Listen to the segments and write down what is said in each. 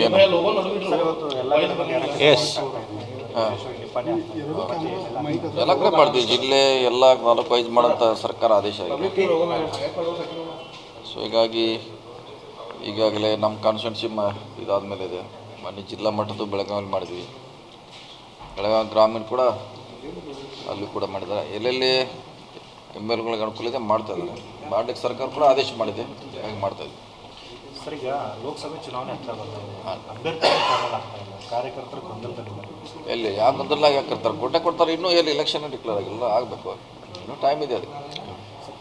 ಏನು ಎಸ್ ಎಲ್ಲ ಕಡೆ ಮಾಡ್ತೀವಿ. ಜಿಲ್ಲೆ ಎಲ್ಲ 4-5 ಮಾಡೋಂಥ ಸರ್ಕಾರ ಆದೇಶ ಆಗಿದೆ. ಸೊ ಹೀಗಾಗಿ ಈಗಾಗಲೇ ನಮ್ಮ ಕಾನ್ಸ್ಟಿಟ್ಯೂನ್ಸಿ ಇದಾದಮೇಲೆ ಇದೆ. ಮೊನ್ನೆ ಜಿಲ್ಲಾ ಮಟ್ಟದ್ದು ಬೆಳಗಾವಿಯಲ್ಲಿ ಮಾಡಿದ್ವಿ. ಬೆಳಗಾವಿ ಗ್ರಾಮೀಣ ಕೂಡ ಅಲ್ಲಿ ಕೂಡ ಮಾಡಿದ್ದಾರೆ. ಎಲ್ಲೆಲ್ಲಿ MLAಗಳಿಗೆ ಅನುಕೂಲ ಇದೆ ಮಾಡ್ತಾ ಇದ್ದಾರೆ. ಮಾಡಲಿಕ್ಕೆ ಸರ್ಕಾರ ಕೂಡ ಆದೇಶ ಮಾಡಿದೆ, ಹಾಗೆ ಮಾಡ್ತಾಯಿದ್ವಿ. ಸರ್, ಈಗ ಲೋಕಸಭೆ ಚುನಾವಣೆ ಹತ್ರ ಕಾರ್ಯಕರ್ತರು ಎಲ್ಲಿ ಯಾವ ಗೊಂದಲಾಗಿ ಹಾಕಿರ್ತಾರೆ, ಕೊಡ್ತಾರೆ. ಇನ್ನೂ ಎಲ್ಲಿ ಎಲೆಕ್ಷನ್ ಡಿಕ್ಲೇರ್ ಆಗಿಲ್ಲ, ಆಗಬೇಕು, ಇನ್ನೂ ಟೈಮ್ ಇದೆ ಅದಕ್ಕೆ.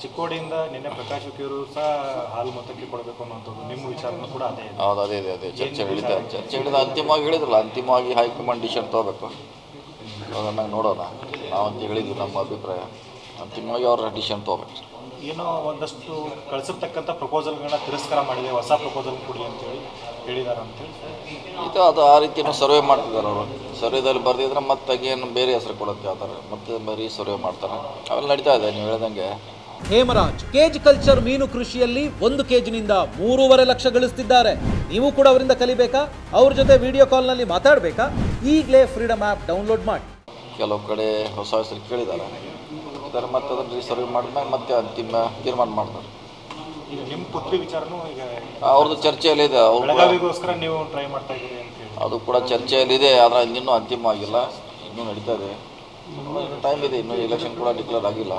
ಚಿಕ್ಕೋಡಿಯಿಂದ ನಿನ್ನೆ ಪ್ರಕಾಶ್ ಹುಕ್ಕೇರು ಸಹ ಹಾಲು ಮೊತ್ತಕ್ಕೆ ಕೊಡಬೇಕು ಅನ್ನೋಂಥದ್ದು ನಿಮ್ಮ ವಿಚಾರನೂ ಕೂಡ ಅದೇ. ಹೌದು, ಅದೇ ಚರ್ಚೆ ಹಿಡಿದ ಅಂತಿಮವಾಗಿ ಹೇಳಿದ್ರಲ್ಲ, ಅಂತಿಮವಾಗಿ ಹೈಕಮಾಂಡ್ ಡಿಸಿಷನ್ ತೊಗೋಬೇಕು. ಇವಾಗ ನಂಗೆ ನೋಡೋಣ, ನಾವಂತ ಹೇಳಿದ್ವಿ ನಮ್ಮ ಅಭಿಪ್ರಾಯ. ಅಂತಿಮವಾಗಿ ಅವ್ರ ಡಿಸಿಷನ್ ತೊಗೋಬೇಕು. ಏನೋ ಒಂದಷ್ಟು ಕಳಿಸಿರ್ತಕ್ಕಂಥ ಪ್ರಪೋಸಲ್ಗಳನ್ನ ತಿರಸ್ಕಾರ ಮಾಡಿದೆ, ಹೊಸ ಪ್ರಪೋಸಲ್ ಕೊಡಿ ಅಂತೇಳಿ ಹೇಳಿದ್ದಾರೆ ಅಂತೇಳಿ. ಇದು ಅದು ಆ ರೀತಿಯೂ ಸರ್ವೆ ಮಾಡ್ತಿದ್ದಾರೆ ಅವರು. ಸರ್ವೆದಲ್ಲಿ ಬರೆದಿದ್ರೆ ಮತ್ತೆ ಏನು ಬೇರೆ ಹೆಸರು ಕೊಡೋಕ್ಕೆ ಹೇಳ್ತಾರೆ, ಮತ್ತೆ ಬರೀ ಸರ್ವೆ ಮಾಡ್ತಾರೆ. ಅವೆಲ್ಲ ನಡೀತಾ ಇದೆ ನೀವು ಹೇಳ್ದಂಗೆ. ಹೇಮರಾಜ್ ಕೇಜ್ ಕಲ್ಚರ್ ಮೀನು ಕೃಷಿಯಲ್ಲಿ 1 ಕೆಜಿನಿಂದ 3.5 ಲಕ್ಷ ಗಳಿಸ್ತಿದ್ದಾರೆ. ನೀವು ಕೂಡ ಅವರಿಂದ ಕಲಿಬೇಕಾ? ಅವ್ರ ಜೊತೆ ವಿಡಿಯೋ ಕಾಲ್ನಲ್ಲಿ ಮಾತಾಡಬೇಕಾ? ಈಗಲೇ ಫ್ರೀಡಮ್ ಆ್ಯಪ್ ಡೌನ್ಲೋಡ್ ಮಾಡಿ. ಕೆಲವು ಕಡೆ ಹೊಸ ಹೆಸರು ಕೇಳಿದ್ದಾರೆ, ಮತ್ತೆ ಅದನ್ನು ಸರ್ವೆ ಮಾಡಿದ್ಮೇಲೆ ಮತ್ತೆ ಅಂತಿಮ ತೀರ್ಮಾನ ಮಾಡ್ತಾರೆ. ಈಗ ನಿಮ್ಮ ಪುತ್ರಿ ವಿಚಾರನೂ ಈಗ ಅವ್ರದ್ದು ಚರ್ಚೆಯಲ್ಲಿದೆ. ಬೆಳಗಾವಿಗೋಸ್ಕರ ನೀವು ಟ್ರೈ ಮಾಡ್ತಾ ಇದ್ದೀರಿ ಅಂತೇಳಿ ಅದು ಕೂಡ ಚರ್ಚೆಯಲ್ಲಿದೆ. ಆದರೆ ಇನ್ನೂ ಅಂತಿಮ ಆಗಿಲ್ಲ, ಇನ್ನೂ ನಡೀತಾ ಇದೆ. ಟೈಮ್ ಇದೆ, ಇನ್ನೂ ಎಲೆಕ್ಷನ್ ಕೂಡ ಡಿಕ್ಲೇರ್ ಆಗಿಲ್ಲ.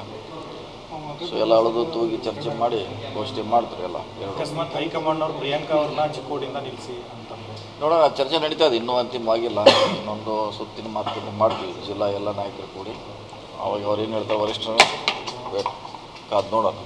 ಸೊ ಎಲ್ಲ ಅಳದು ತೂಗಿ ಚರ್ಚೆ ಮಾಡಿ ಘೋಷಣೆ ಮಾಡ್ತಾರೆ ಎಲ್ಲ. ಅಕಸ್ಮಾತ್ ಹೈಕಮಾಂಡ್ ಅವರು ಪ್ರಿಯಾಂಕಾ ಅವ್ರನ್ನ ಚಿಕ್ಕೋಡಿಯಿಂದ ನಿಲ್ಲಿಸಿ ಅಂತಂದ್ರೆ ನೋಡೋಣ, ಚರ್ಚೆ ನಡೀತಾ ಇದೆ, ಇನ್ನೂ ಅಂತಿಮ ಆಗಿಲ್ಲ. ಇನ್ನೊಂದು ಸುತ್ತಿನ ಮಾತುಕತೆ ಮಾಡ್ತೀವಿ ಜಿಲ್ಲಾ ಎಲ್ಲ ನಾಯಕರು ಕೂಡಿ. ಅವಾಗ ಅವ್ರು ಏನು ಹೇಳ್ತಾರೆ ವರಿಷ್ಠರು ಕಾದು ನೋಡೋಣ.